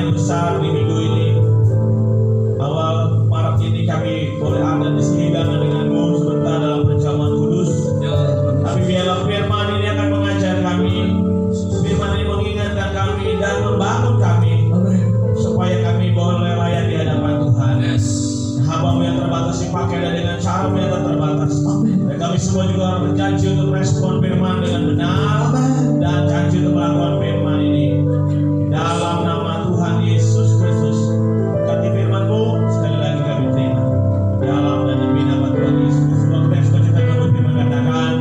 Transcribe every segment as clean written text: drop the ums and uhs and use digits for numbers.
yang besar di minggu ini. Awal Maret ini kami boleh ada di sini denganmu sebentar dalam perjamuan kudus. Tapi biarlah firman ini akan mengajar kami, firman ini mengingatkan kami dan membangun kami, supaya kami boleh layak di hadapan Tuhan. Hamba-Mu yang terbatas dipakai dengan cara yang terbatas. Dan kami semua juga berjanji untuk respon firman dengan benar dan janji untuk melakukan firman ini. Dalam nama Tuhan Yesus Kristus, berkati firman-Mu sekali lagi kami terima. Dalam dan demi nama Tuhan Yesus Kristus, semua kita yang suka cita menyebut firman katakan amin.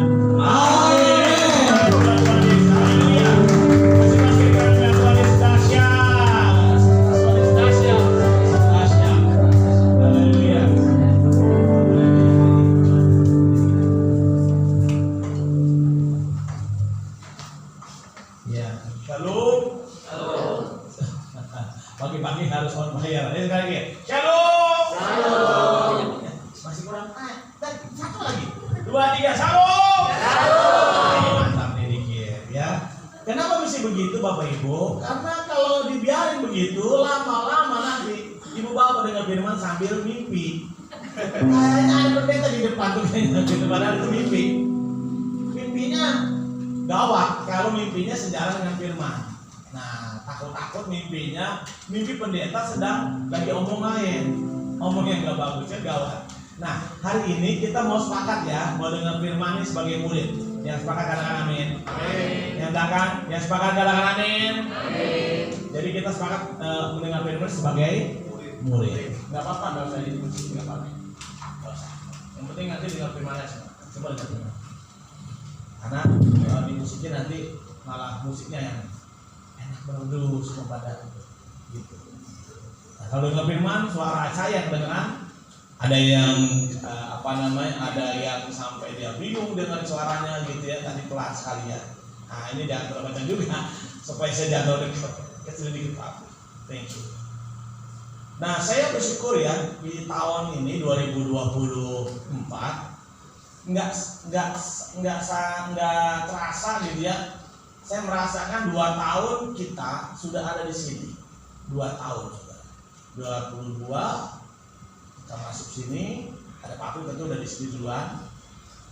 Tuhan Yesus, haleluya. Masing-masing kami Tuhan Yesus dahsyat. Tuhan Yesus dahsyat. Dahsyat. Haleluya. Ya, shalom. Pagi-pagi harus on fire. Ini sekali lagi. Shalom. Shalom. Masih kurang. Dan satu lagi. 2, 3. Shalom. Shalom. Mantap nih dikit ya. Kenapa mesti begitu Bapak Ibu? Karena kalau dibiarin begitu lama-lama nanti Ibu Bapak dengar firman sambil mimpi. Kayaknya ada pendeta di depan tuh kayaknya. Padahal itu mimpi. Mimpinya gawat kalau mimpinya sejalan dengan firman. Nah, takut-takut mimpinya mimpi pendeta sedang lagi omong yang gak bagus, ya gawat. Nah, hari ini kita mau sepakat ya, mau dengar firman ini sebagai murid. Yang sepakat katakan amin. Amin. Yang sepakat katakan amin. Amin. Jadi kita sepakat mendengar firman sebagai murid. Gak apa-apa, gak usah diskusi, gak apa-apa. Yang penting nanti dengar firman aja. Coba dengar firman. Karena di musiknya nanti malah musiknya yang enak merdu semua badan gitu. Nah, kalau dengar firman suara saya kedengeran, ada yang ada yang sampai dia bingung dengan suaranya gitu ya, tadi pelan sekali ya. Nah ini jangan terbaca juga supaya saya jatuh kecil dikit Pak. Thank you. Nah saya bersyukur ya di tahun ini 2024 nggak terasa gitu ya. Saya merasakan 2 tahun kita sudah ada di sini. 2 tahun sudah. 22 kita masuk sini. Ada Pak tentu udah di sini duluan.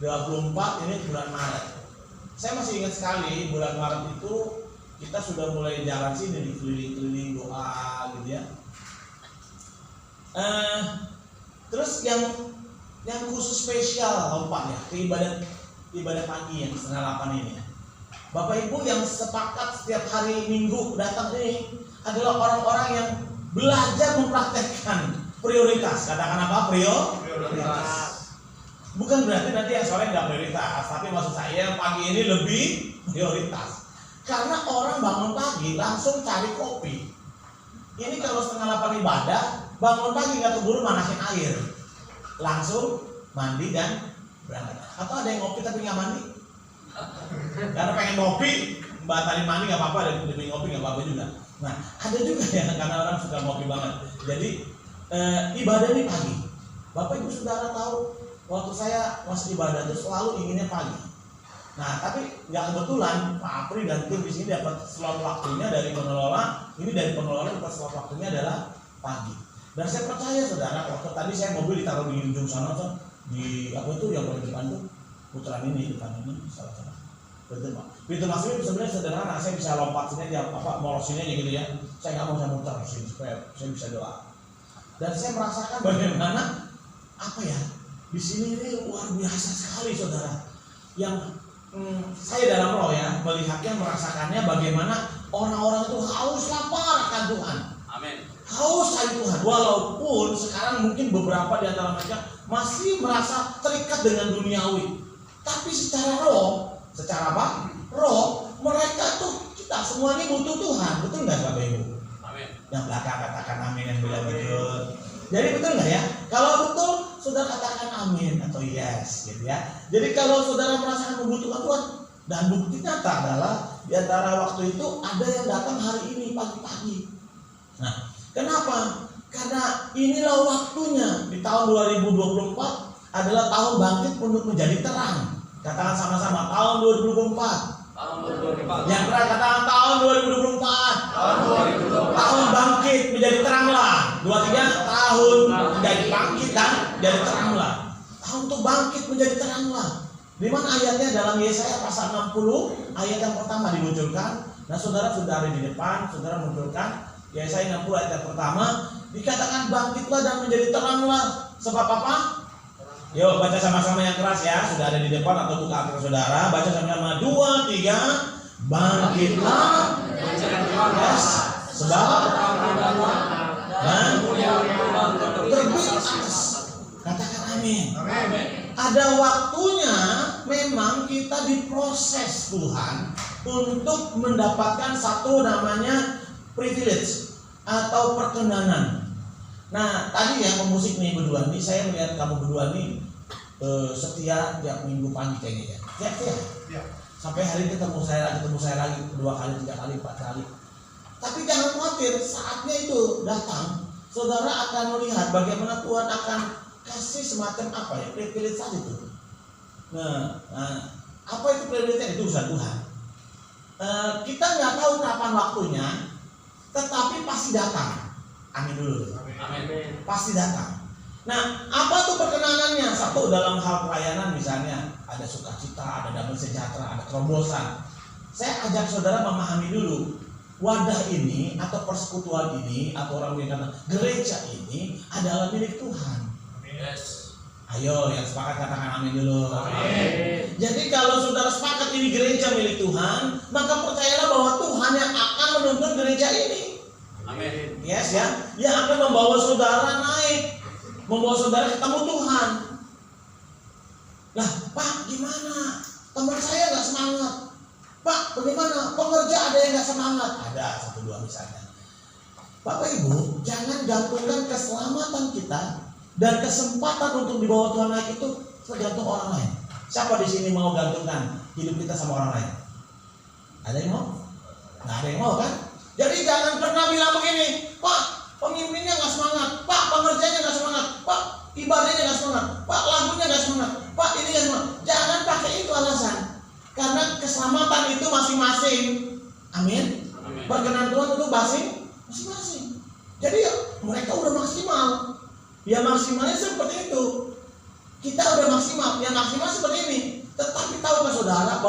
24 ini bulan Maret. Saya masih ingat sekali bulan Maret itu kita sudah mulai jalan sini di keliling-keliling doa gitu ya. Terus yang khusus spesial Pak ya, ibadah pagi yang setengah 8 ini ya. Bapak Ibu yang sepakat setiap hari Minggu datang ini adalah orang-orang yang belajar mempraktekkan prioritas. Katakan apa? Prioritas. Bukan berarti nanti yang sore nggak prioritas, tapi maksud saya pagi ini lebih prioritas. Karena orang bangun pagi langsung cari kopi. Ini kalau setengah 8 ibadah, bangun pagi nggak keburu manasin air, langsung mandi dan berangkat. Atau ada yang ngopi tapi nggak mandi? Karena pengen ngopi, batalin mandi nggak apa-apa, demi ngopi nggak apa-apa juga. Nah, ada juga ya karena orang suka ngopi banget. Jadi ibadah ini pagi. Bapak Ibu Saudara tahu, waktu saya masuk ibadah itu selalu inginnya pagi. Nah, tapi nggak kebetulan Pak Apri dan tim di sini dapat slot waktunya dari pengelola. Ini dari pengelola dapat slot waktunya adalah pagi. Dan saya percaya saudara, waktu tadi saya mobil ditaruh di ujung sana tuh, di apa itu yang paling depan tuh, putaran ini depan ini salah. Betul Pak. Pintu masuknya sebenarnya sederhana, saya bisa lompat sini aja, molosinnya aja gitu ya. Saya nggak mau saya muter sini supaya saya bisa doa. Dan saya merasakan bagaimana di sini ini luar biasa sekali saudara. Yang saya dalam roh ya melihatnya, merasakannya bagaimana orang-orang itu haus lapar akan Tuhan. Amin. Haus akan Tuhan. Walaupun sekarang mungkin beberapa di antara mereka masih merasa terikat dengan duniawi, tapi secara roh, mereka tuh kita semua ini butuh Tuhan. Betul nggak Bapak Ibu? Amin. Yang belakang katakan amin, yang bilang betul. Jadi betul nggak ya? Kalau betul, saudara katakan amin atau yes, gitu ya. Jadi kalau saudara merasakan membutuhkan Tuhan, dan bukti nyata adalah di antara waktu itu ada yang datang hari ini pagi-pagi. Nah, kenapa? Karena inilah waktunya di tahun 2024 adalah tahun bangkit untuk menjadi terang. Katakan sama-sama tahun 2024. Yang terakhir katakan tahun 2024. Tahun bangkit 2, 3 tahun menjadi bangkit dan jadi teranglah. Tahun untuk bangkit menjadi teranglah. Di mana ayatnya? Dalam Yesaya pasal 60 ayat yang pertama dimunculkan. Nah, saudara sudah ada di depan, saudara munculkan Yesaya 60 ayat yang pertama, dikatakan bangkitlah dan menjadi teranglah. Sebab apa? Yuk baca sama-sama yang keras ya. Sudah ada di depan atau buka akar saudara. Baca sama-sama 2, 3. Bangkitlah. Yes. Sebab dan terbit atas. Katakan amin. Ada waktunya memang kita diproses Tuhan untuk mendapatkan satu namanya privilege atau perkenanan. Nah, tadi ya pemusik nih berdua nih, saya melihat kamu berdua nih setia tiap minggu pagi kayaknya ya. Setia. Sampai hari ini ketemu saya lagi 2 kali, 3 kali, 4 kali. Tapi jangan khawatir, saatnya itu datang, saudara akan melihat bagaimana Tuhan akan kasih semacam apa ya, privilege tadi itu. Nah, apa itu privilege? Itu urusan Tuhan. Kita nggak tahu kapan waktunya, tetapi pasti datang. Amin dulu. Amin. Pasti datang. Nah, apa tuh perkenanannya? Satu, dalam hal pelayanan misalnya ada sukacita, ada damai sejahtera, ada terobosan. Saya ajak saudara memahami dulu wadah ini atau persekutuan ini atau orang yang kata gereja ini adalah milik Tuhan. Yes. Ayo yang sepakat katakan amin dulu. Amin. Jadi kalau saudara sepakat ini gereja milik Tuhan, maka percayalah bahwa Tuhan yang akan menuntun gereja ini. Amin. Yes ya, dia akan membawa saudara naik, membawa saudara ketemu Tuhan. Lah, Pak, gimana? Teman saya nggak semangat. Pak, bagaimana? Pengerja ada yang nggak semangat? Ada 1-2 misalnya. Bapak Ibu, jangan gantungkan keselamatan kita dan kesempatan untuk dibawa Tuhan naik itu tergantung orang lain. Siapa di sini mau gantungkan hidup kita sama orang lain? Ada yang mau? Nggak ada yang mau kan? Jadi jangan pernah bilang begini, Pak, pemimpinnya nggak semangat, Pak, pengerjanya nggak semangat, Pak, ibadahnya nggak semangat, Pak, lagunya nggak semangat, Pak, ini nggak semangat. Jangan pakai itu alasan, karena keselamatan itu masing-masing. Amin. Perkenan Tuhan itu masing-masing. Jadi ya, mereka udah maksimal. Ya maksimalnya seperti itu. Kita udah maksimal, yang maksimal seperti ini. Tetapi tahukah saudara